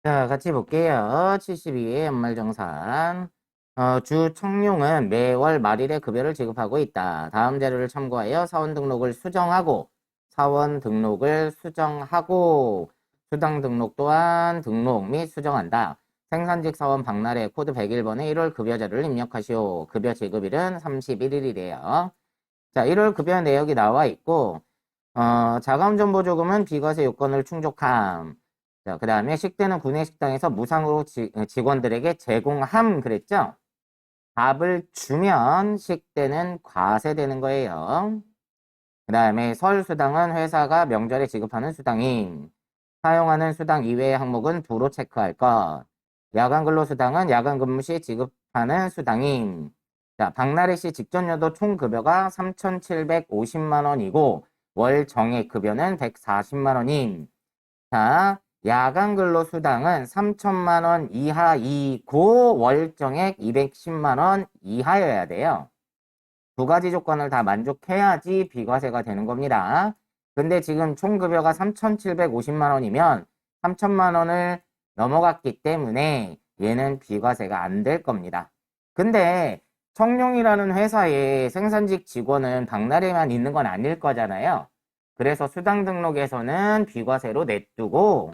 자, 같이 볼게요. 72의 연말정산. 주 청룡은 매월 말일에 급여를 지급하고 있다. 다음 자료를 참고하여 사원 등록을 수정하고, 수당 등록 또한 등록 및 수정한다. 생산직 사원 박나래 코드 101번에 1월 급여 자료를 입력하시오. 급여 지급일은 31일이래요. 자, 1월 급여 내역이 나와 있고, 자감전보조금은 비과세 요건을 충족함. 자, 그 다음에 식대는 구내식당에서 무상으로 직원들에게 제공함 그랬죠? 밥을 주면 식대는 과세되는 거예요. 그 다음에 설수당은 회사가 명절에 지급하는 수당임. 사용하는 수당 이외의 항목은 부로 체크할 것. 야간 근로수당은 야간 근무 시 지급하는 수당임. 자, 박나래 씨 직전여도 총 급여가 3,750만 원이고 월 정액 급여는 140만 원임. 자, 야간 근로 수당은 3천만 원 이하이고 월 정액 210만 원 이하여야 돼요. 두 가지 조건을 다 만족해야지 비과세가 되는 겁니다. 근데 지금 총 급여가 3,750만 원이면 3천만 원을 넘어갔기 때문에 얘는 비과세가 안 될 겁니다. 근데 청룡이라는 회사에 생산직 직원은 박나래만 있는 건 아닐 거잖아요. 그래서 수당 등록에서는 비과세로 냅두고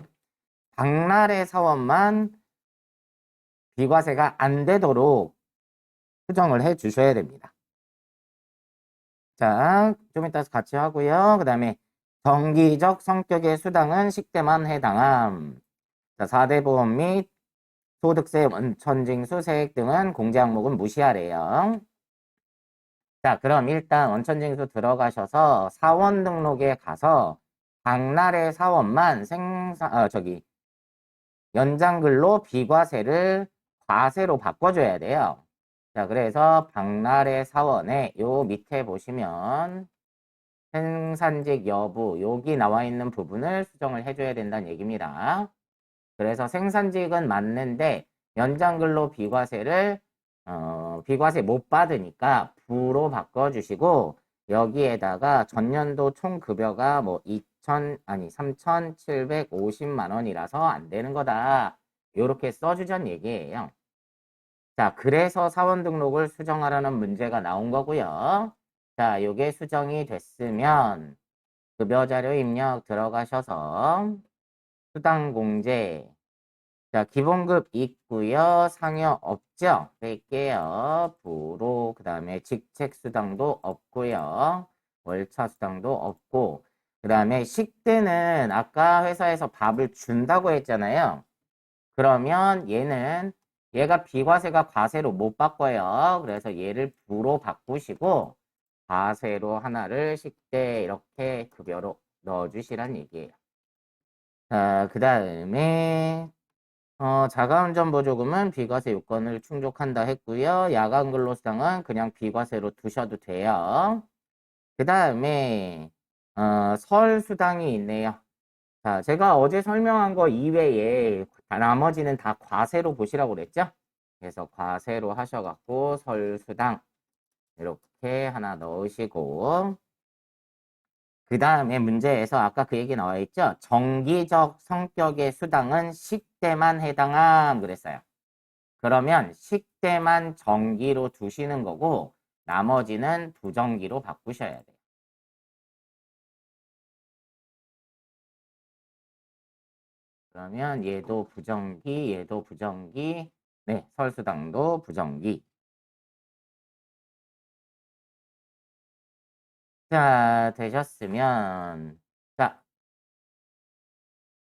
박나래 사원만 비과세가 안 되도록 수정을 해 주셔야 됩니다. 자, 좀 이따 같이 하고요. 그 다음에 정기적 성격의 수당은 식대만 해당함. 자, 4대 보험 및 소득세, 원천징수, 세액 등은 공제 항목은 무시하래요. 자, 그럼 일단 원천징수 들어가셔서 사원 등록에 가서 박나래 사원만 연장근로 비과세를 과세로 바꿔줘야 돼요. 자, 그래서 박나래 사원에 요 밑에 보시면 생산직 여부 여기 나와 있는 부분을 수정을 해줘야 된다는 얘기입니다. 그래서 생산직은 맞는데 연장근로 비과세를 비과세 못 받으니까 부로 바꿔주시고 여기에다가 전년도 총 급여가 뭐 3,750만 원이라서 안 되는 거다. 이렇게 써주자는 얘기예요. 자, 그래서 사원 등록을 수정하라는 문제가 나온 거고요. 자, 요게 수정이 됐으면 급여 자료 입력 들어가셔서 수당 공제. 자, 기본급 있고요. 상여 없죠? 뺄게요. 부로 그 다음에 직책 수당도 없고요. 월차 수당도 없고 그 다음에 식대는 아까 회사에서 밥을 준다고 했잖아요. 그러면 얘가 비과세가 과세로 못 바꿔요. 그래서 얘를 부로 바꾸시고 과세로 하나를 식대 이렇게 급여로 넣어주시란 얘기예요. 자, 그 다음에 자가운전 보조금은 비과세 요건을 충족한다 했고요. 야간 근로수당은 그냥 비과세로 두셔도 돼요. 그 다음에 설 수당이 있네요. 자, 제가 어제 설명한 거 이외에 나머지는 다 과세로 보시라고 그랬죠? 그래서 과세로 하셔갖고 설수당 이렇게 하나 넣으시고 그 다음에 문제에서 아까 그 얘기 나와 있죠? 정기적 성격의 수당은 식대만 해당함 그랬어요. 그러면 식대만 정기로 두시는 거고 나머지는 부정기로 바꾸셔야 돼요. 그러면 얘도 부정기, 얘도 부정기, 네, 설수당도 부정기. 자, 되셨으면 자,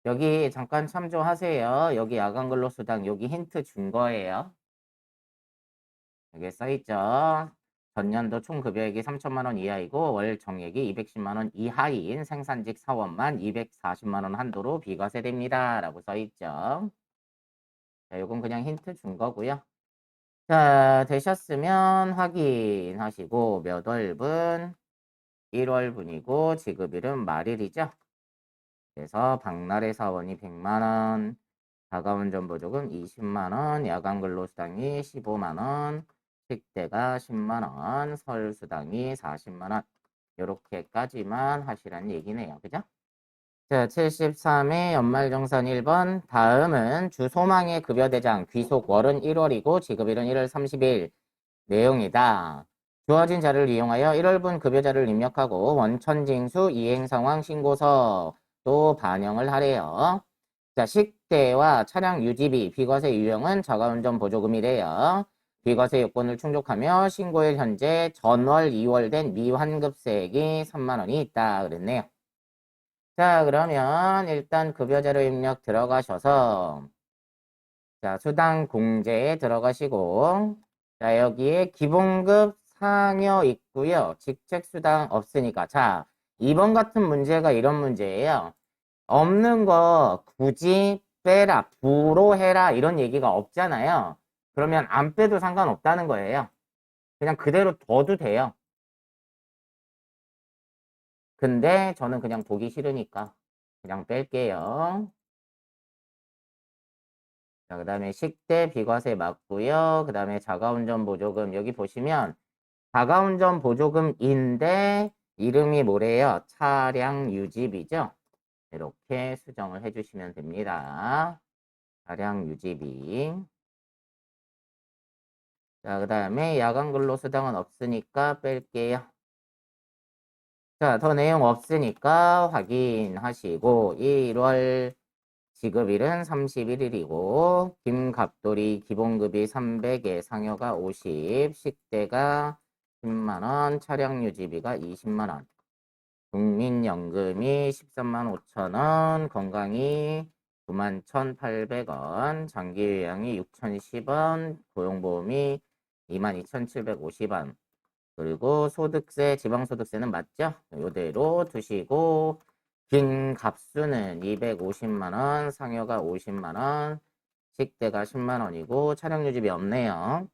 여기 잠깐 참조하세요. 여기 야간 근로수당 여기 힌트 준 거예요. 여기 써있죠. 전년도 총 급여액이 3천만 원 이하이고 월 정액이 210만 원 이하인 생산직 사원만 240만 원 한도로 비과세됩니다. 라고 써있죠. 자, 요건 그냥 힌트 준 거고요. 자, 되셨으면 확인하시고 몇 월분? 1월분이고 지급일은 말일이죠. 그래서 박나래 사원이 100만 원, 자가운전 보조금 20만 원, 야간 근로수당이 15만 원, 식대가 10만 원, 설수당이 40만 원. 이렇게까지만 하시라는 얘기네요. 그죠? 자, 73회 연말정산 1번. 다음은 주 소망의 급여대장 귀속 월은 1월이고 지급일은 1월 30일 내용이다. 주어진 자료를 이용하여 1월분 급여자를 입력하고 원천징수 이행상황 신고서도 반영을 하래요. 자, 식대와 차량 유지비, 비과세 유형은 자가운전 보조금이래요. 비과세 요건을 충족하며 신고일 현재 전월 2월 된 미환급세액이 3만 원이 있다 그랬네요. 자, 그러면 일단 급여자료 입력 들어가셔서 자, 수당 공제에 들어가시고 자, 여기에 기본급 상여 있고요. 직책 수당 없으니까 자, 2번 같은 문제가 이런 문제예요. 없는 거 굳이 빼라, 부로 해라 이런 얘기가 없잖아요. 그러면 안 빼도 상관없다는 거예요. 그냥 그대로 둬도 돼요. 근데 저는 그냥 보기 싫으니까 그냥 뺄게요. 자, 그 다음에 식대 비과세 맞고요. 그 다음에 자가운전 보조금 여기 보시면 자가운전 보조금인데 이름이 뭐래요? 차량 유지비죠? 이렇게 수정을 해주시면 됩니다. 차량 유지비. 자, 그 다음에 야간 근로수당은 없으니까 뺄게요. 자, 더 내용 없으니까 확인하시고 1월 지급일은 31일이고 김갑돌이 기본급이 300에 상여가 50, 식대가 10만원, 차량 유지비가 20만원, 국민연금이 13만 5천원, 건강이 9만 1,800원, 장기요양이 6,010원, 고용보험이 22,750원, 그리고 소득세, 지방소득세는 맞죠? 이대로 두시고 빈 값수는 250만원, 상여가 50만원, 식대가 10만원이고 차량유지비 없네요.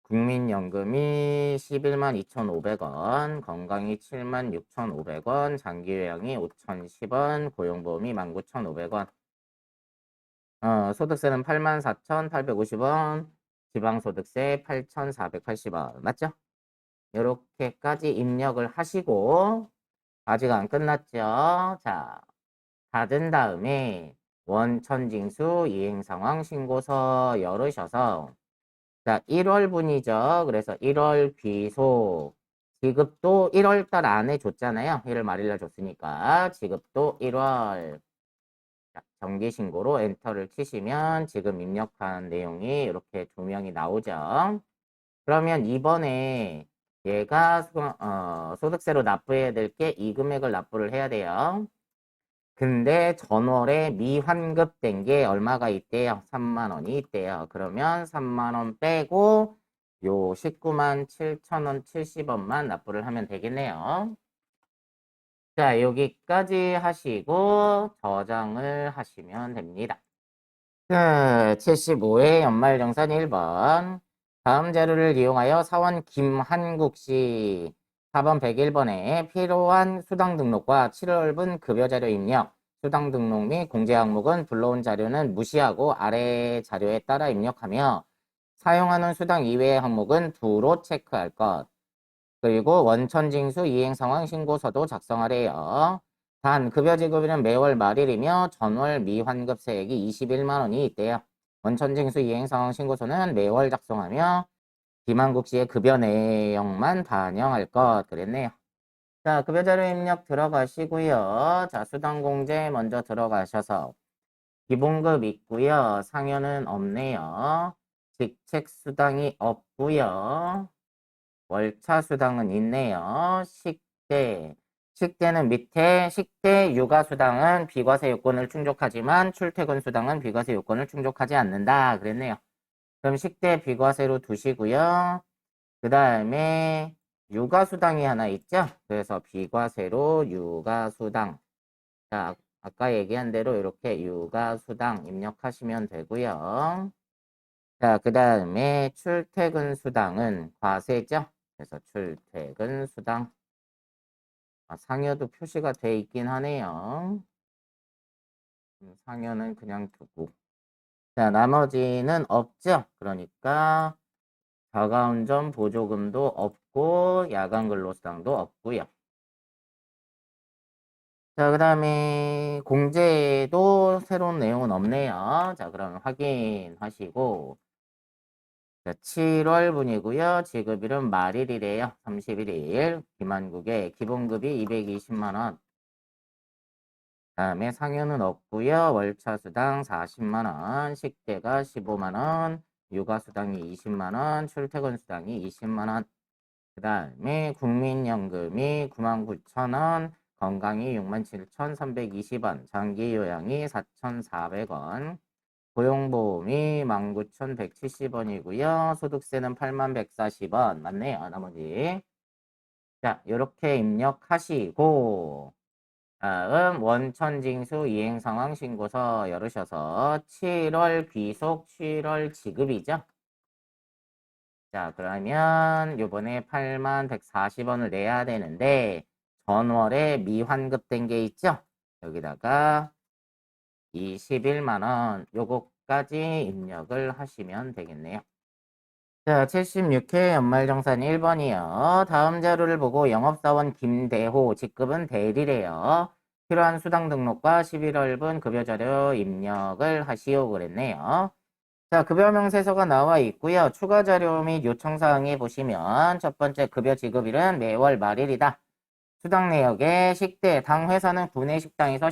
국민연금이 11만 2,500원, 건강이 7만 6,500원, 장기요양이 5,010원, 고용보험이 19,500원. 소득세는 8만 4,850원, 지방소득세 8,480원. 맞죠? 이렇게까지 입력을 하시고 아직 안 끝났죠? 자, 닫은 다음에 원천징수 이행상황 신고서 열으셔서 자, 1월분이죠. 그래서 1월 귀속 지급도 1월달 안에 줬잖아요. 1월 말일날 줬으니까 지급도 1월 정기신고로 엔터를 치시면 지금 입력한 내용이 이렇게 두 명이 나오죠. 그러면 이번에 얘가 소득세로 납부해야 될 게 이 금액을 납부를 해야 돼요. 근데 전월에 미환급된 게 얼마가 있대요? 3만 원이 있대요. 그러면 3만 원 빼고 요 19만 7천 원 70원만 납부를 하면 되겠네요. 자, 여기까지 하시고 저장을 하시면 됩니다. 75회 연말정산 1번. 다음 자료를 이용하여 사원 김한국 씨 4번 101번에 필요한 수당 등록과 7월분 급여 자료 입력, 수당 등록 및 공제 항목은 불러온 자료는 무시하고 아래 자료에 따라 입력하며 사용하는 수당 이외의 항목은 부로 체크할 것. 그리고 원천징수 이행상황 신고서도 작성하래요. 단, 급여 지급일은 매월 말일이며 전월 미환급세액이 21만 원이 있대요. 원천징수 이행상황 신고서는 매월 작성하며 김한국 씨의 급여 내용만 반영할 것 그랬네요. 자, 급여 자료 입력 들어가시고요. 자, 수당 공제 먼저 들어가셔서 기본급 있고요. 상여는 없네요. 직책 수당이 없고요. 월차 수당은 있네요. 식대는 밑에 식대 육아 수당은 비과세 요건을 충족하지만 출퇴근 수당은 비과세 요건을 충족하지 않는다. 그랬네요. 그럼 식대 비과세로 두시고요. 그 다음에 육아 수당이 하나 있죠? 그래서 비과세로 육아 수당. 자, 아까 얘기한 대로 이렇게 육아 수당 입력하시면 되고요. 자, 그 다음에 출퇴근 수당은 과세죠? 그래서 출퇴근 수당. 상여도 표시가 돼 있긴 하네요. 상여는 그냥 두고. 자, 나머지는 없죠? 그러니까 자가운전 보조금도 없고 야간 근로수당도 없고요. 자, 그 다음에 공제도 새로운 내용은 없네요. 자, 그러면 확인하시고. 자, 7월분이고요. 지급일은 말일이래요. 31일. 기만국에 기본급이 220만원. 다음에 상여는 없고요. 월차 수당 40만 원, 식대가 15만 원, 육아 수당이 20만 원, 출퇴근 수당이 20만 원. 그다음에 국민연금이 99,000원, 건강이 67,320원, 장기 요양이 4,400원, 고용보험이 19,170원이고요. 소득세는 8,140원. 맞네요. 나머지. 자, 이렇게 입력하시고 다음 원천징수 이행상황 신고서 열으셔서 7월 귀속 7월 지급이죠. 자, 그러면 요번에 8,140원을 내야 되는데 전월에 미환급된 게 있죠. 여기다가 21만 원 요거까지 입력을 하시면 되겠네요. 자, 76회 연말정산 1번이요. 다음 자료를 보고 영업사원 김대호 직급은 대리래요. 필요한 수당 등록과 11월분 급여자료 입력을 하시오 그랬네요. 자, 급여 명세서가 나와 있고요. 추가 자료 및 요청사항에 보시면 첫 번째 급여 지급일은 매월 말일이다. 수당 내역에 식대, 당 회사는 구내 식당에서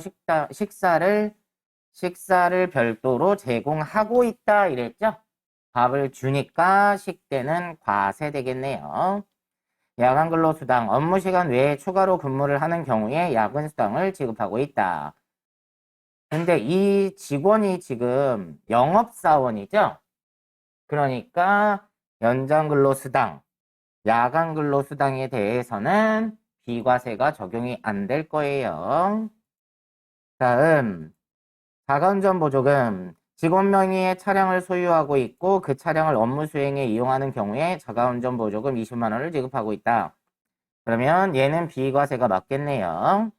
식사를 별도로 제공하고 있다 이랬죠? 밥을 주니까 식대는 과세되겠네요. 야간 근로수당, 업무 시간 외에 추가로 근무를 하는 경우에 야근 수당을 지급하고 있다. 근데 이 직원이 지금 영업사원이죠? 그러니까 연장 근로수당, 야간 근로수당에 대해서는 비과세가 적용이 안 될 거예요. 다음, 자가운전 보조금. 직원 명의의 차량을 소유하고 있고 그 차량을 업무 수행에 이용하는 경우에 자가운전 보조금 20만 원을 지급하고 있다. 그러면 얘는 비과세가 맞겠네요.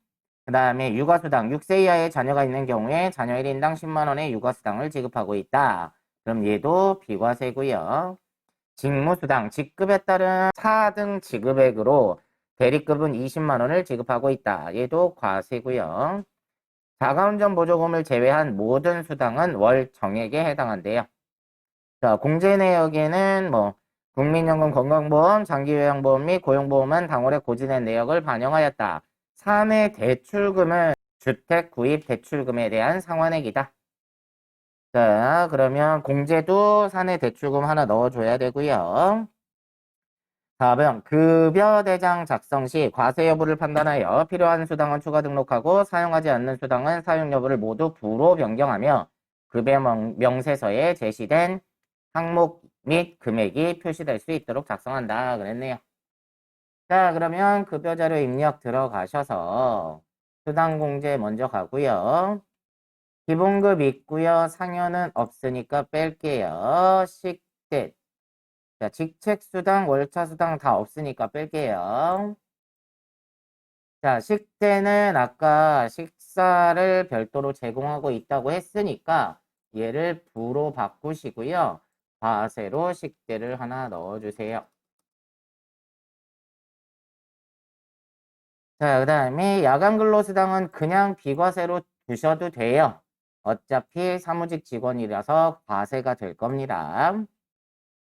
그 다음에 육아수당. 6세 이하의 자녀가 있는 경우에 자녀 1인당 10만 원의 육아수당을 지급하고 있다. 그럼 얘도 비과세고요. 직무수당. 직급에 따른 4등 지급액으로 대리급은 20만 원을 지급하고 있다. 얘도 과세고요. 자가운전 보조금을 제외한 모든 수당은 월 정액에 해당한대요. 자, 공제 내역에는 국민연금 건강보험, 장기요양보험 및 고용보험은 당월에 고지된 내역을 반영하였다. 사내 대출금은 주택 구입 대출금에 대한 상환액이다. 자, 그러면 공제도 사내 대출금 하나 넣어줘야 되고요. 다음은 급여대장 작성 시 과세 여부를 판단하여 필요한 수당은 추가 등록하고 사용하지 않는 수당은 사용 여부를 모두 부로 변경하며 급여 명세서에 제시된 항목 및 금액이 표시될 수 있도록 작성한다 그랬네요. 자, 그러면 급여자료 입력 들어가셔서 수당 공제 먼저 가고요. 기본급 있고요. 상여는 없으니까 뺄게요. 식대. 자, 직책수당, 월차수당 다 없으니까 뺄게요. 자, 식대는 아까 식사를 별도로 제공하고 있다고 했으니까 얘를 부로 바꾸시고요. 과세로 식대를 하나 넣어주세요. 자, 그 다음에 야간 근로수당은 그냥 비과세로 두셔도 돼요. 어차피 사무직 직원이라서 과세가 될 겁니다.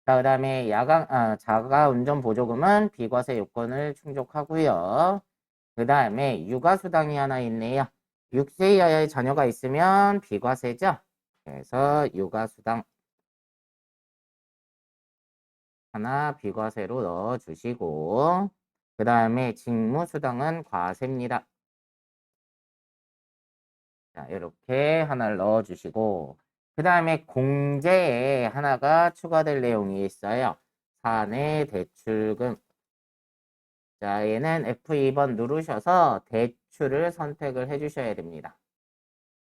자, 그 다음에 자가 운전 보조금은 비과세 요건을 충족하고요. 그 다음에 육아수당이 하나 있네요. 6세 이하의 자녀가 있으면 비과세죠. 그래서 육아수당 하나 비과세로 넣어주시고 그 다음에 직무수당은 과세입니다. 자, 이렇게 하나를 넣어주시고 그 다음에 공제에 하나가 추가될 내용이 있어요. 사내 대출금. 자, 얘는 F2번 누르셔서 대출을 선택을 해주셔야 됩니다.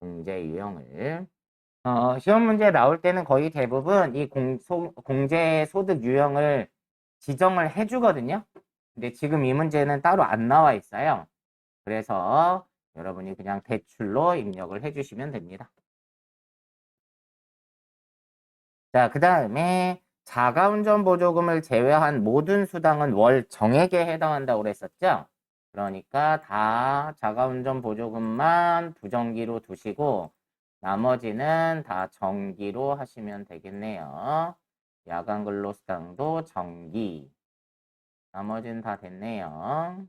공제 유형을. 시험 문제 나올 때는 거의 대부분 이 공제 소득 유형을 지정을 해주거든요. 근데 지금 이 문제는 따로 안 나와 있어요. 그래서 여러분이 그냥 대출로 입력을 해주시면 됩니다. 자, 그 다음에 자가운전 보조금을 제외한 모든 수당은 월 정액에 해당한다고 그랬었죠? 그러니까 다 자가운전 보조금만 부정기로 두시고 나머지는 다 정기로 하시면 되겠네요. 야간 근로수당도 정기. 나머지는 다 됐네요.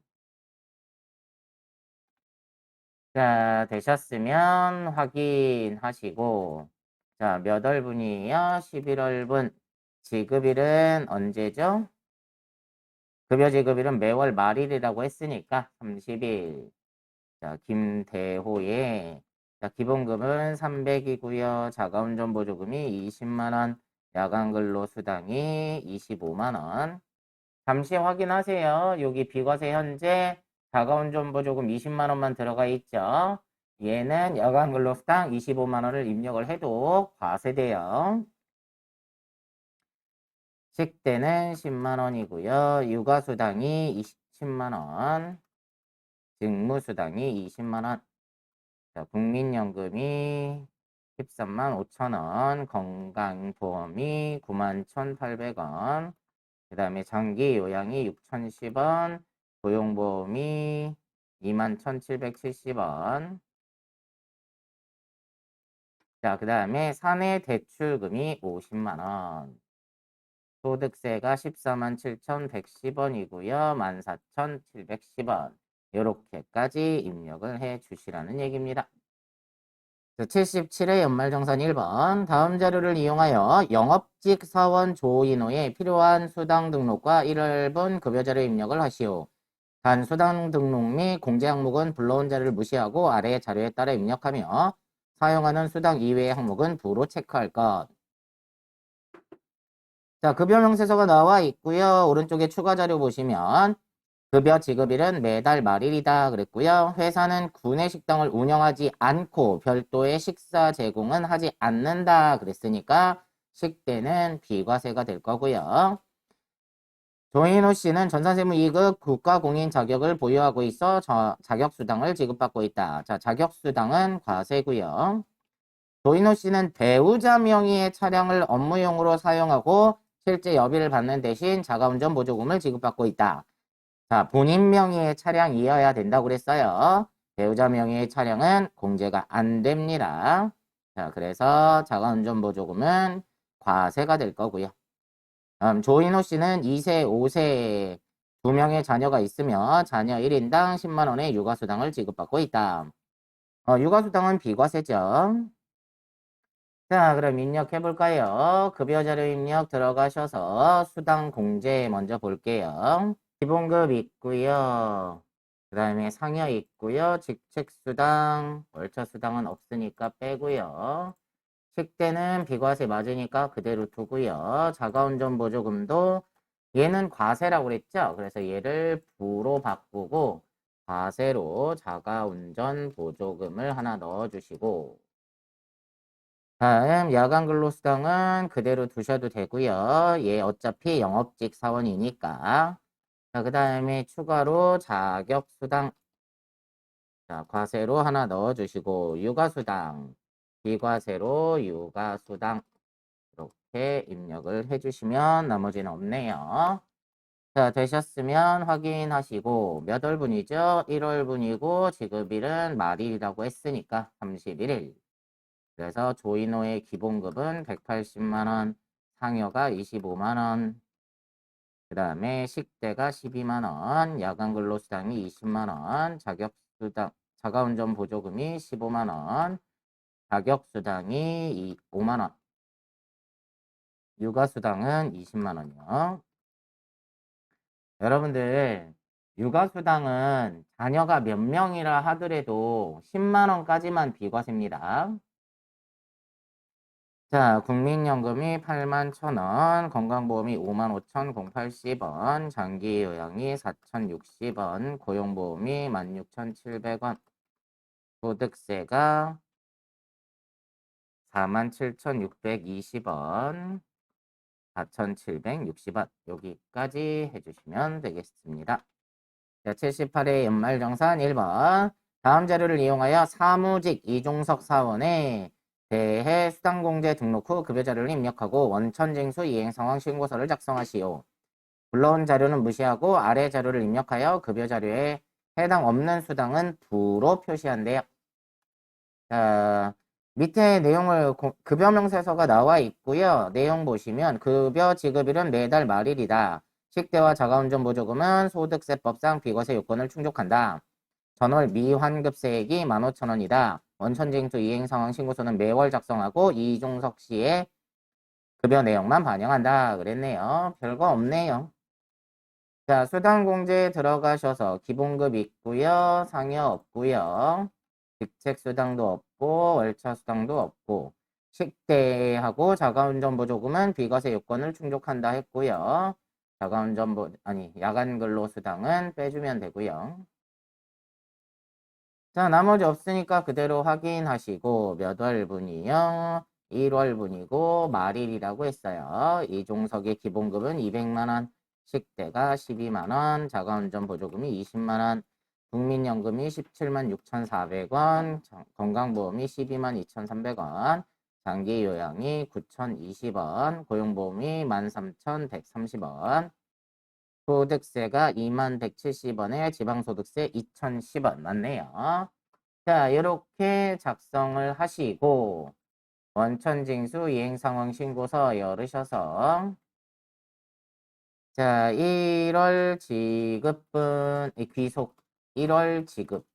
자, 되셨으면 확인하시고 자, 몇 월분이에요? 11월분. 지급일은 언제죠? 급여 지급일은 매월 말일이라고 했으니까 30일. 자, 김대호의 자, 기본급은 300이고요. 자가운전 보조금이 20만 원, 야간 근로 수당이 25만 원. 잠시 확인하세요. 여기 비과세 현재 자가운전 보조금 20만 원만 들어가 있죠. 얘는 야간 근로 수당 25만 원을 입력을 해도 과세돼요. 식대는 10만 원이고요. 육아수당이 10만 원, 직무수당이 20만 원. 자, 국민연금이 13만 5천 원, 건강보험이 9만 1,800원, 그 다음에 장기요양이 6,010원, 고용보험이 2만 1,770원. 자, 그 다음에 사내대출금이 50만 원. 소득세가 14만 7,110원이고요. 14,710원. 이렇게까지 입력을 해 주시라는 얘기입니다. 77회 연말정산 1번. 다음 자료를 이용하여 영업직 사원 조인호에 필요한 수당 등록과 1월분 급여자료 입력을 하시오. 단 수당 등록 및 공제 항목은 불러온 자료를 무시하고 아래의 자료에 따라 입력하며 사용하는 수당 이외의 항목은 부로 체크할 것. 자, 급여 명세서가 나와 있고요. 오른쪽에 추가 자료 보시면 급여 지급일은 매달 말일이다 그랬고요. 회사는 구내 식당을 운영하지 않고 별도의 식사 제공은 하지 않는다 그랬으니까 식대는 비과세가 될 거고요. 조인호 씨는 전산세무 2급 국가공인 자격을 보유하고 있어 자격수당을 지급받고 있다. 자, 자격수당은 과세고요. 조인호 씨는 배우자 명의의 차량을 업무용으로 사용하고 실제 여비를 받는 대신 자가운전 보조금을 지급받고 있다. 자, 본인 명의의 차량이어야 된다고 그랬어요. 배우자 명의의 차량은 공제가 안 됩니다. 자, 그래서 자가운전 보조금은 과세가 될 거고요. 조인호 씨는 2세, 5세 2명의 자녀가 있으며 자녀 1인당 10만 원의 육아수당을 지급받고 있다. 육아수당은 비과세죠. 자, 그럼 입력해 볼까요? 급여자료 입력 들어가셔서 수당 공제 먼저 볼게요. 기본급 있고요. 그 다음에 상여 있고요. 직책수당, 월차수당은 없으니까 빼고요. 식대는 비과세 맞으니까 그대로 두고요. 자가운전 보조금도 얘는 과세라고 그랬죠? 그래서 얘를 부로 바꾸고 과세로 자가운전 보조금을 하나 넣어주시고 다음 야간 근로수당은 그대로 두셔도 되고요. 얘 어차피 영업직 사원이니까 자, 그 다음에 추가로 자격수당 자, 과세로 하나 넣어주시고 육아수당 비과세로 육아수당 이렇게 입력을 해주시면 나머지는 없네요. 자, 되셨으면 확인하시고 몇 월분이죠? 1월분이고 지급일은 말일이라고 했으니까 31일. 그래서 조인호의 기본급은 180만 원, 상여가 25만 원, 그 다음에 식대가 12만 원, 야간 근로수당이 20만 원, 자가운전 보조금이 15만 원, 자격수당이 5만 원, 육아수당은 20만 원이요. 여러분들 육아수당은 자녀가 몇 명이라 하더라도 10만 원까지만 비과세입니다. 자, 국민연금이 8만 1,000원, 건강보험이 5만 5,080원, 장기요양이 4,060원, 고용보험이 16,700원, 소득세가 47,620원, 4,760원 여기까지 해주시면 되겠습니다. 자, 78회 연말정산 1번 다음 자료를 이용하여 사무직 이종석 사원에 대해 수당공제 등록 후 급여자료를 입력하고 원천징수 이행상황 신고서를 작성하시오. 불러온 자료는 무시하고 아래 자료를 입력하여 급여자료에 해당 없는 수당은 부로 표시한대요. 자, 밑에 내용을 급여 명세서가 나와 있고요. 내용 보시면 급여 지급일은 매달 말일이다. 식대와 자가운전 보조금은 소득세법상 비과세 요건을 충족한다. 전월 미환급세액이 15,000원이다. 원천징수 이행상황 신고서는 매월 작성하고 이종석 씨의 급여 내용만 반영한다. 그랬네요. 별거 없네요. 자, 수당공제에 들어가셔서 기본급 있고요. 상여 없고요. 직책수당도 없고 월차수당도 없고 식대하고 자가운전 보조금은 비과세 요건을 충족한다 했고요. 야간 근로수당은 빼주면 되고요. 자, 나머지 없으니까 그대로 확인하시고 몇 월분이요? 1월분이고 말일이라고 했어요. 이종석의 기본급은 200만원, 식대가 12만원, 자가운전 보조금이 20만원, 국민연금이 17만 6,400원, 건강보험이 12만 2,300원, 장기요양이 9,020원, 고용보험이 13,130원, 소득세가 2만 170원에 지방소득세 2,010원 맞네요. 자, 이렇게 작성을 하시고 원천징수 이행상황 신고서 열으셔서 자, 1월 지급분 귀속 1월 지급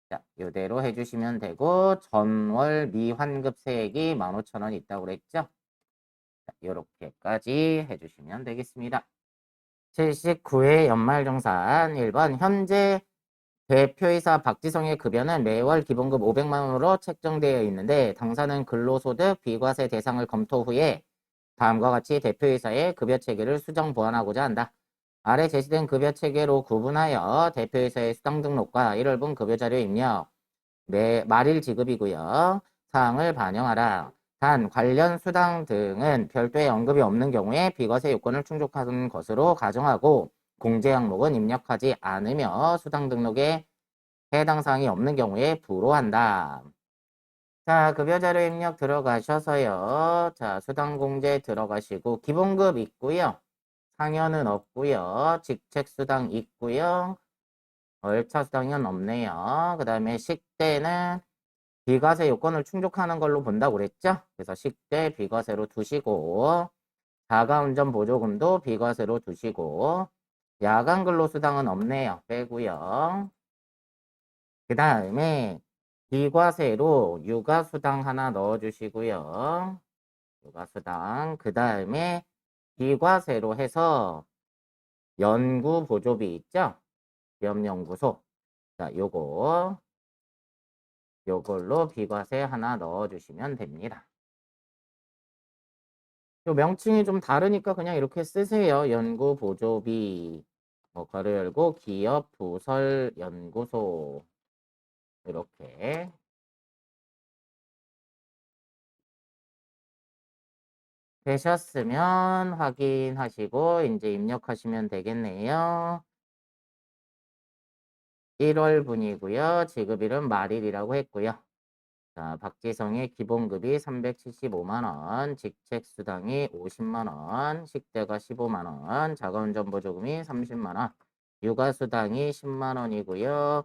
자, 요대로 해주시면 되고 전월 미환급세액이 15,000원 있다고 그랬죠? 자, 요렇게까지 해주시면 되겠습니다. 79회 연말정산 1번 현재 대표이사 박지성의 급여는 매월 기본급 500만 원으로 책정되어 있는데 당사는 근로소득 비과세 대상을 검토 후에 다음과 같이 대표이사의 급여 체계를 수정 보완하고자 한다. 아래 제시된 급여 체계로 구분하여 대표이사의 수당 등록과 1월분 급여자료 입력, 말일 지급이고요. 사항을 반영하라. 단 관련 수당 등은 별도의 언급이 없는 경우에 비과세 요건을 충족하는 것으로 가정하고 공제 항목은 입력하지 않으며 수당 등록에 해당 사항이 없는 경우에 불호한다. 자, 급여자료 입력 들어가셔서요. 자, 수당 공제 들어가시고 기본급 있고요. 상여는 없고요. 직책수당 있고요. 월차수당은 없네요. 그 다음에 식대는 비과세 요건을 충족하는 걸로 본다고 그랬죠? 그래서 식대 비과세로 두시고 자가운전 보조금도 비과세로 두시고 야간 근로수당은 없네요. 빼고요. 그 다음에 비과세로 육아수당 하나 넣어주시고요. 육아수당. 그 다음에 비과세로 해서 연구보조비 있죠? 기업연구소. 자, 요걸로 비과세 하나 넣어주시면 됩니다. 요 명칭이 좀 다르니까 그냥 이렇게 쓰세요. 연구보조비. 괄호 열고 기업부설연구소. 이렇게. 되셨으면 확인하시고 이제 입력하시면 되겠네요. 1월분이고요. 지급일은 말일이라고 했고요. 자, 박지성의 기본급이 375만원, 직책수당이 50만원, 식대가 15만원, 자가운전 보조금이 30만원, 육아수당이 10만원이고요.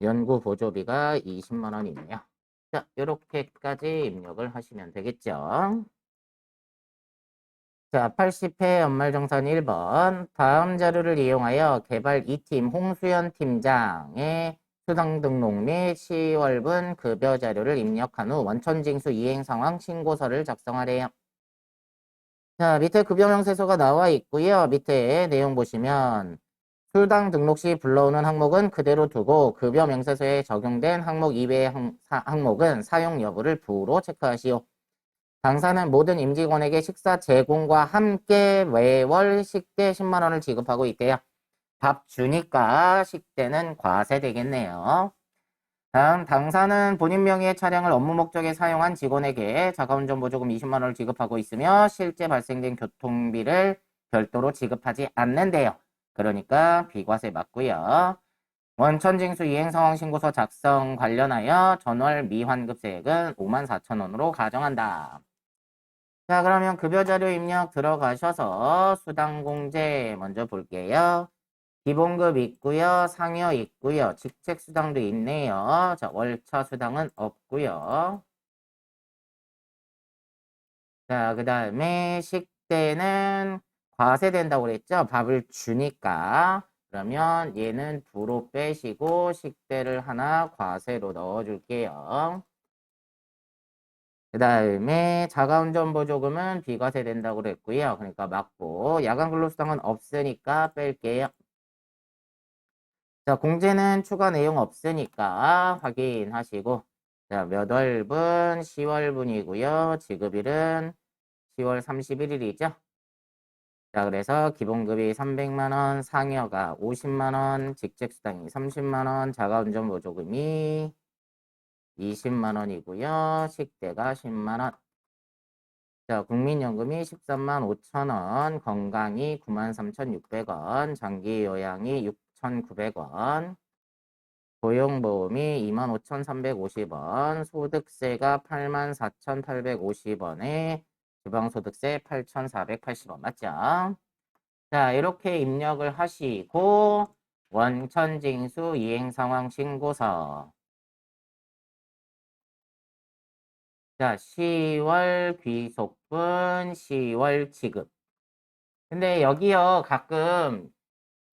연구보조비가 20만원이네요. 자, 이렇게까지 입력을 하시면 되겠죠. 자, 80회 연말정산 1번. 다음 자료를 이용하여 개발 2팀 홍수연 팀장의 수당 등록 및 10월분 급여 자료를 입력한 후 원천징수 이행 상황 신고서를 작성하래요. 자, 밑에 급여 명세서가 나와 있고요. 밑에 내용 보시면 수당 등록 시 불러오는 항목은 그대로 두고 급여 명세서에 적용된 항목 이외의 항목은 사용 여부를 부로 체크하시오. 당사는 모든 임직원에게 식사 제공과 함께 매월 식대 10만 원을 지급하고 있대요. 밥 주니까 식대는 과세되겠네요. 다음 당사는 본인 명의의 차량을 업무 목적에 사용한 직원에게 자가운전 보조금 20만 원을 지급하고 있으며 실제 발생된 교통비를 별도로 지급하지 않는데요. 그러니까 비과세 맞고요. 원천징수 이행상황 신고서 작성 관련하여 전월 미환급세액은 54,000원으로 가정한다. 자, 그러면 급여 자료 입력 들어가셔서 수당 공제 먼저 볼게요. 기본급 있고요. 상여 있고요. 직책수당도 있네요. 자, 월차 수당은 없고요. 자, 그 다음에 식대는 과세된다고 그랬죠? 밥을 주니까. 그러면 얘는 부로 빼시고 식대를 하나 과세로 넣어줄게요. 그 다음에 자가운전보조금은 비과세 된다고 그랬고요. 그러니까 맞고 야간근로수당은 없으니까 뺄게요. 자, 공제는 추가 내용 없으니까 확인하시고 자, 몇 월분? 10월분이고요. 지급일은 10월 31일이죠. 자, 그래서 기본급이 300만 원, 상여가 50만 원, 직책수당이 30만 원, 자가운전보조금이 20만 원이고요. 식대가 10만 원. 자, 국민연금이 13만 5천 원, 건강이 93,600원, 장기요양이 6,900원, 고용보험이 25,350원, 소득세가 84,850원에 지방소득세 8,480원 맞죠? 자, 이렇게 입력을 하시고 원천징수 이행상황 신고서 자, 10월 귀속분, 10월 지급. 근데 여기요, 가끔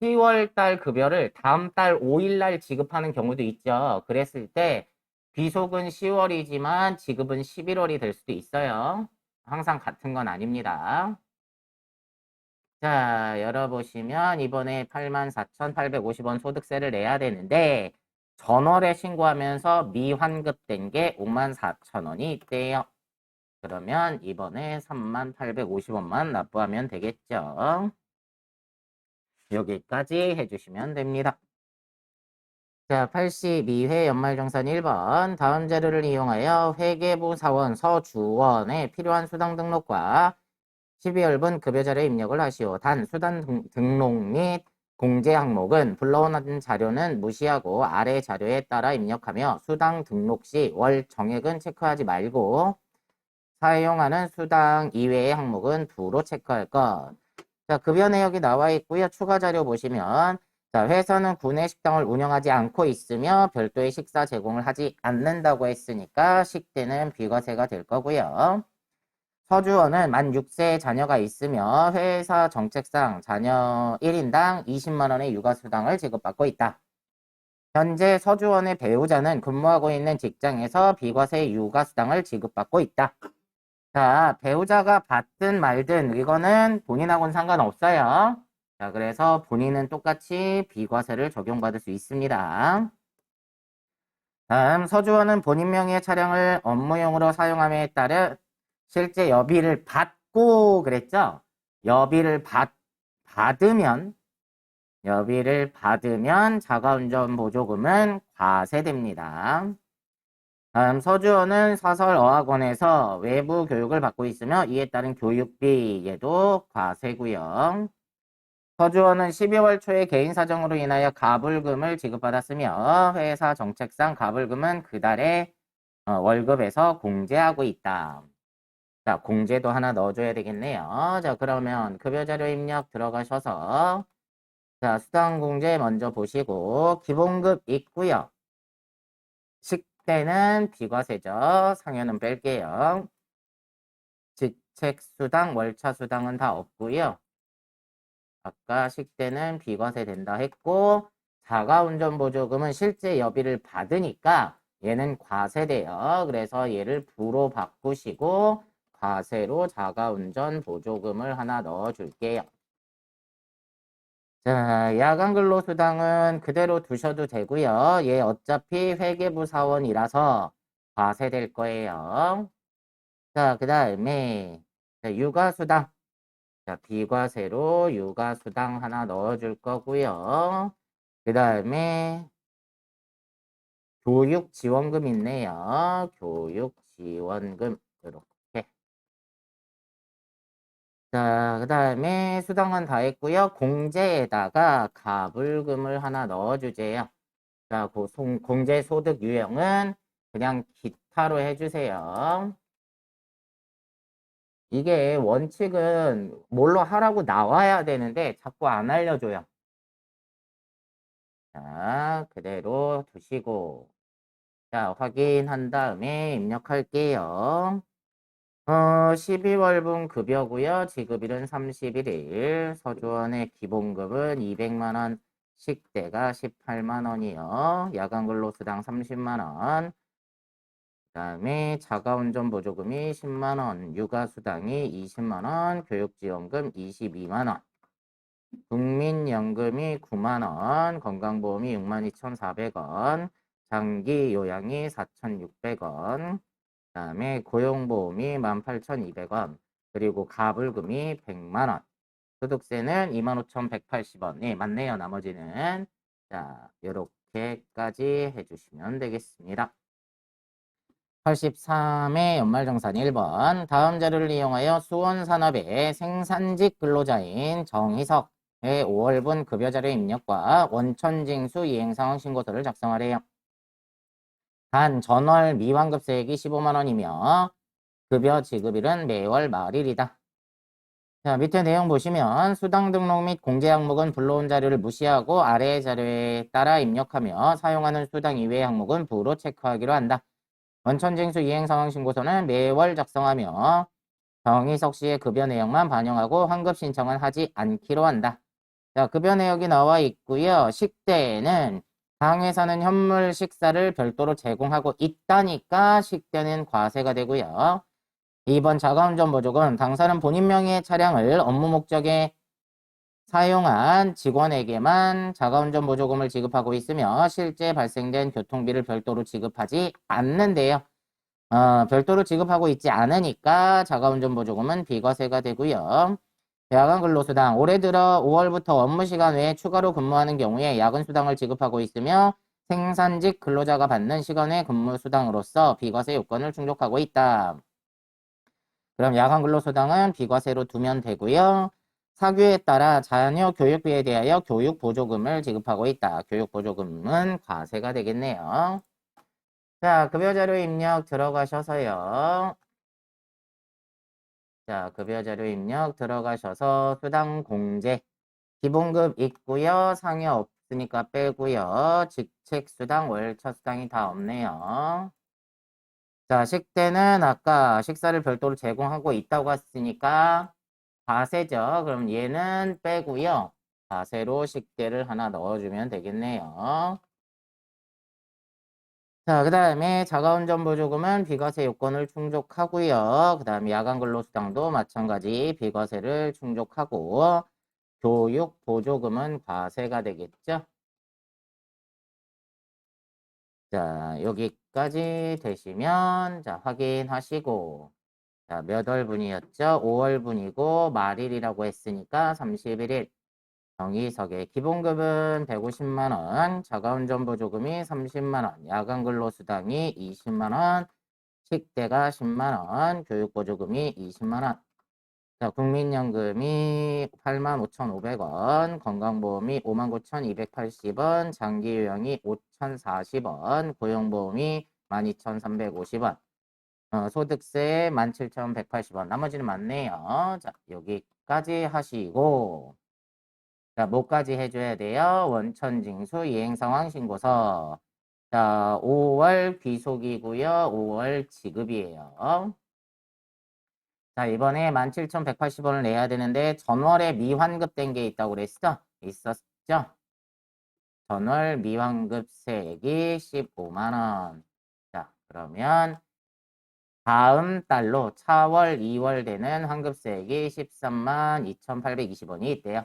10월 달 급여를 다음 달 5일 날 지급하는 경우도 있죠. 그랬을 때 귀속은 10월이지만 지급은 11월이 될 수도 있어요. 항상 같은 건 아닙니다. 자, 열어보시면 이번에 84,850원 소득세를 내야 되는데 전월에 신고하면서 미환급된 게 54,000원이 있대요. 그러면 이번에 3850원만 납부하면 되겠죠. 여기까지 해주시면 됩니다. 자, 82회 연말정산 1번. 다음 자료를 이용하여 회계부 사원 서주원에 필요한 수당 등록과 12월분 급여자료 입력을 하시오. 단, 수당 등록 및 공제 항목은 불러온 자료는 무시하고 아래 자료에 따라 입력하며 수당 등록 시 월 정액은 체크하지 말고 사용하는 수당 이외의 항목은 부로 체크할 것. 자, 급여 내역이 나와 있고요. 추가 자료 보시면 자, 회사는 구내 식당을 운영하지 않고 있으며 별도의 식사 제공을 하지 않는다고 했으니까 식대는 비과세가 될 거고요. 서주원은 만 6세 자녀가 있으며 회사 정책상 자녀 1인당 20만 원의 육아수당을 지급받고 있다. 현재 서주원의 배우자는 근무하고 있는 직장에서 비과세 육아수당을 지급받고 있다. 자, 배우자가 받든 말든 이거는 본인하고는 상관없어요. 자, 그래서 본인은 똑같이 비과세를 적용받을 수 있습니다. 다음, 서주원은 본인 명의의 차량을 업무용으로 사용함에 따른 실제 여비를 받고 그랬죠? 받으면, 여비를 받으면 자가운전 보조금은 과세됩니다. 다음 서주원은 사설어학원에서 외부 교육을 받고 있으며 이에 따른 교육비에도 과세고요. 서주원은 12월 초에 개인 사정으로 인하여 가불금을 지급받았으며 회사 정책상 가불금은 그달의 월급에서 공제하고 있다. 자, 공제도 하나 넣어줘야 되겠네요. 자, 그러면 급여자료 입력 들어가셔서 자, 수당공제 먼저 보시고 기본급 있고요. 식대는 비과세죠. 상여는 뺄게요. 직책수당, 월차수당은 다 없고요. 아까 식대는 비과세 된다 했고 자가운전보조금은 실제 여비를 받으니까 얘는 과세돼요. 그래서 얘를 부로 바꾸시고 과세로 자가운전보조금을 하나 넣어줄게요. 자, 야간근로수당은 그대로 두셔도 되고요. 얘 어차피 회계부 사원이라서 과세될 거예요. 자, 그 다음에 육아수당. 자, 비과세로 육아수당 하나 넣어줄 거고요. 그 다음에 교육지원금 있네요. 교육지원금 이렇게. 자, 그 다음에 수당은 다 했고요. 공제에다가 가불금을 하나 넣어주세요. 자, 공제소득 유형은 그냥 기타로 해주세요. 이게 원칙은 뭘로 하라고 나와야 되는데 자꾸 안 알려줘요. 자, 그대로 두시고. 자, 확인한 다음에 입력할게요. 12월분 급여고요. 지급일은 31일. 서주원의 기본급은 200만 원, 식대가 18만 원이요. 야간 근로수당 30만 원. 그다음에 자가운전 보조금이 10만 원, 육아수당이 20만 원, 교육지원금 22만 원. 국민연금이 9만 원, 건강보험이 62,400원, 장기요양이 4,600원, 그다음에 고용보험이 18,200원, 그리고 가불금이 100만 원, 소득세는 25,180원. 네, 맞네요. 나머지는. 자, 요렇게까지 해주시면 되겠습니다. 83회 연말정산 1번. 다음 자료를 이용하여 수원산업의 생산직 근로자인 정희석의 5월분 급여자료 입력과 원천징수 이행상황 신고서를 작성하래요. 단 전월 미환급세액이 15만 원이며 급여 지급일은 매월 말일이다. 자, 밑에 내용 보시면 수당 등록 및 공제 항목은 불러온 자료를 무시하고 아래의 자료에 따라 입력하며 사용하는 수당 이외의 항목은 부로 체크하기로 한다. 원천징수 이행상황 신고서는 매월 작성하며 정희석 씨의 급여 내용만 반영하고 환급 신청은 하지 않기로 한다. 자, 급여 내역이 나와 있고요. 식대는 당회사는 현물 식사를 별도로 제공하고 있다니까 식대는 과세가 되고요. 2번 자가운전 보조금 당사는 본인 명의의 차량을 업무 목적에 사용한 직원에게만 자가운전 보조금을 지급하고 있으며 실제 발생된 교통비를 별도로 지급하지 않는데요. 별도로 지급하고 있지 않으니까 자가운전 보조금은 비과세가 되고요. 야간 근로수당 올해 들어 5월부터 업무시간 외에 추가로 근무하는 경우에 야근 수당을 지급하고 있으며 생산직 근로자가 받는 시간 외 근무수당으로서 비과세 요건을 충족하고 있다. 그럼 야간 근로수당은 비과세로 두면 되고요. 사규에 따라 자녀 교육비에 대하여 교육보조금을 지급하고 있다. 교육보조금은 과세가 되겠네요. 자, 급여자료 입력 들어가셔서요. 자, 급여자료 입력 들어가셔서 수당 공제. 기본급 있고요. 상여 없으니까 빼고요. 직책수당, 월차수당이 다 없네요. 자, 식대는 아까 식사를 별도로 제공하고 있다고 했으니까 과세죠. 그럼 얘는 빼고요. 과세로 식대를 하나 넣어주면 되겠네요. 자, 그 다음에 자가운전 보조금은 비과세 요건을 충족하고요. 그 다음에 야간 근로수당도 마찬가지 비과세를 충족하고 교육 보조금은 과세가 되겠죠. 자, 여기까지 되시면 자, 확인하시고 자, 몇 월분이었죠? 5월분이고 말일이라고 했으니까 31일. 정의석의 기본급은 150만 원, 자가운전 보조금이 30만 원, 야간 근로수당이 20만 원, 식대가 10만 원, 교육보조금이 20만 원. 자, 국민연금이 85,500원, 건강보험이 59,280원, 장기요양이 5,040원, 고용보험이 12,350원, 소득세 17,180원. 나머지는 맞네요. 자, 여기까지 하시고 자, 뭐까지 해줘야 돼요? 원천징수 이행상황 신고서. 자, 5월 귀속이고요. 5월 지급이에요. 자, 이번에 17,180원을 내야 되는데 전월에 미환급된 게 있다고 그랬어? 있었죠? 전월 미환급세액이 15만 원. 자, 그러면 다음 달로 차월, 2월 되는 환급세액이 13만 2,820원이 있대요.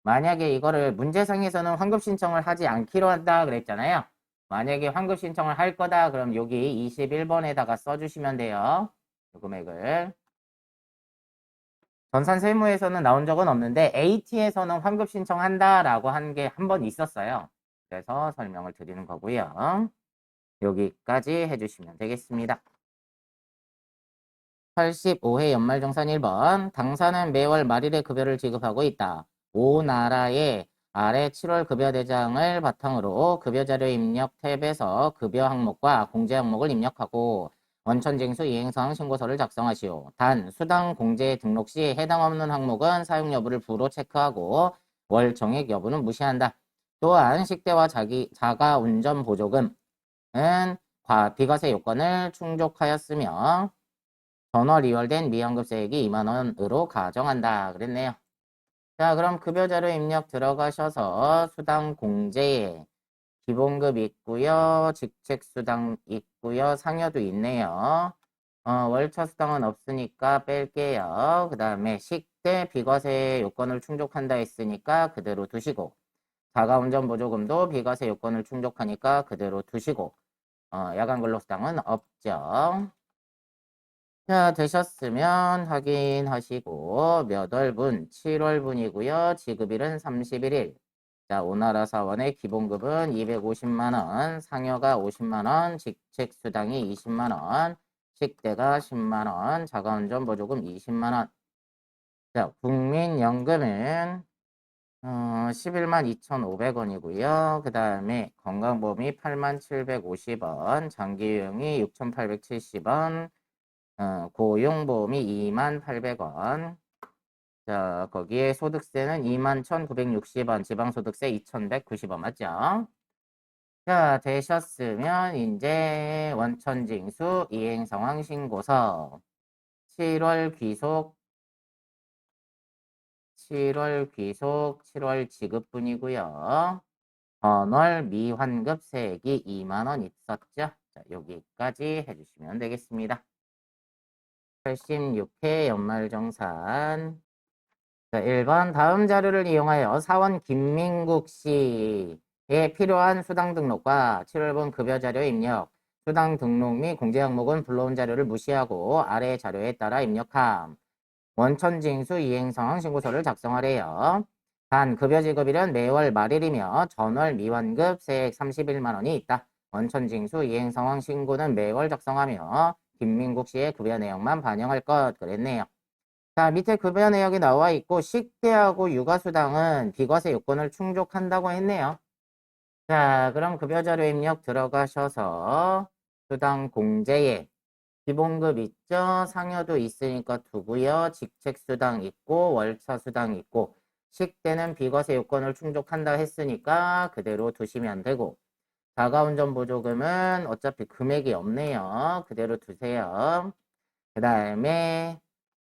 만약에 이거를 문제상에서는 환급 신청을 하지 않기로 한다 그랬잖아요. 만약에 환급 신청을 할 거다 그럼 여기 21번에다가 써주시면 돼요. 이 금액을. 전산세무에서는 나온 적은 없는데 AT에서는 환급 신청한다라고 한 게 한 번 있었어요. 그래서 설명을 드리는 거고요. 여기까지 해주시면 되겠습니다. 85회 연말정산 1번. 당사는 매월 말일에 급여를 지급하고 있다. 5나라의 아래 7월 급여 대장을 바탕으로 급여자료 입력 탭에서 급여 항목과 공제 항목을 입력하고 원천징수 이행사항 신고서를 작성하시오. 단, 수당 공제 등록 시 해당 없는 항목은 사용 여부를 부로 체크하고 월 정액 여부는 무시한다. 또한 식대와 자가 운전 보조금은 비과세 요건을 충족하였으며 전월 2월된 미환급세액이 2만 원으로 가정한다 그랬네요. 자, 그럼 급여자료 입력 들어가셔서 수당 공제에 기본급 있고요. 직책수당 있고요. 상여도 있네요. 월차 수당은 없으니까 뺄게요. 그 다음에 식대 비과세 요건을 충족한다 했으니까 그대로 두시고 자가운전 보조금도 비과세 요건을 충족하니까 그대로 두시고 야간 근로수당은 없죠. 자, 되셨으면 확인하시고 몇 월분? 7월분이고요. 지급일은 31일. 자, 오나라 사원의 기본급은 250만원, 상여가 50만원, 직책수당이 20만원, 식대가 10만원, 자가운전 보조금 20만원. 자, 국민연금은 11만 2,500원이고요. 그 다음에 건강보험이 8만 750원, 장기요양이 6,870원, 고용보험이 2만 800원. 자, 거기에 소득세는 2만 1,960원, 지방소득세 2,190원 맞죠? 자, 되셨으면 이제 원천징수 이행상황 신고서 7월 귀속, 7월 지급분이고요. 전월 미환급 세액이 2만 원 있었죠? 자, 여기까지 해주시면 되겠습니다. 86회 연말정산. 자, 1번 다음 자료를 이용하여 사원 김민국 씨에 필요한 수당 등록과 7월분 급여 자료 입력, 수당 등록 및 공제 항목은 불러온 자료를 무시하고 아래 자료에 따라 입력함. 원천징수 이행상황 신고서를 작성하래요. 단, 급여 지급일은 매월 말일이며 전월 미환급 세액 31만 원이 있다. 원천징수 이행상황 신고는 매월 작성하며 김민국 씨의 급여 내용만 반영할 것 그랬네요. 자, 밑에 급여 내역이 나와 있고 식대하고 육아수당은 비과세 요건을 충족한다고 했네요. 자, 그럼 급여 자료 입력 들어가셔서 수당 공제에 기본급 있죠? 상여도 있으니까 두고요. 직책수당 있고 월차수당 있고 식대는 비과세 요건을 충족한다 했으니까 그대로 두시면 되고 자가운전 보조금은 어차피 금액이 없네요. 그대로 두세요. 그 다음에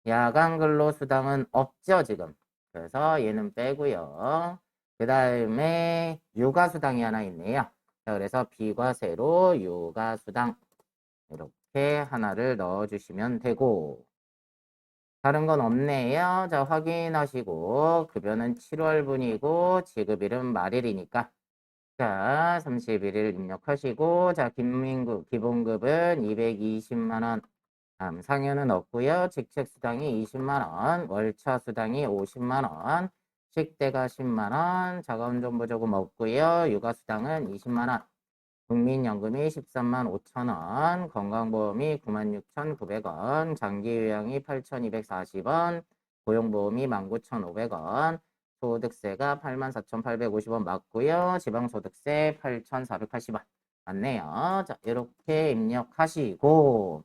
야간 근로수당은 없죠, 지금. 그래서 얘는 빼고요. 그 다음에 육아수당이 하나 있네요. 자, 그래서 비과세로 육아수당 이렇게 하나를 넣어주시면 되고 다른 건 없네요. 자, 확인하시고 급여는 7월분이고 지급일은 말일이니까 자, 31일 입력하시고 자, 김민국 기본급은 220만 원. 상여는 없고요. 직책수당이 20만원, 월차수당이 50만원, 식대가 10만원, 자가운전보조금 없고요. 육아수당은 20만원, 국민연금이 13만 5천원, 건강보험이 96,900원, 장기요양이 8,240원, 고용보험이 19,500원, 소득세가 84,850원 맞고요. 지방소득세 8,480원 맞네요. 자, 이렇게 입력하시고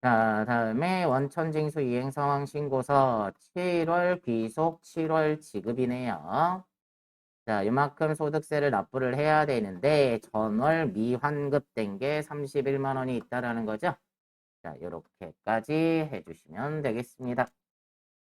자, 다음에 원천징수 이행상황 신고서 7월 귀속 7월 지급이네요. 자, 이만큼 소득세를 납부를 해야 되는데 전월 미환급된 게 31만 원이 있다라는 거죠. 자, 이렇게까지 해주시면 되겠습니다.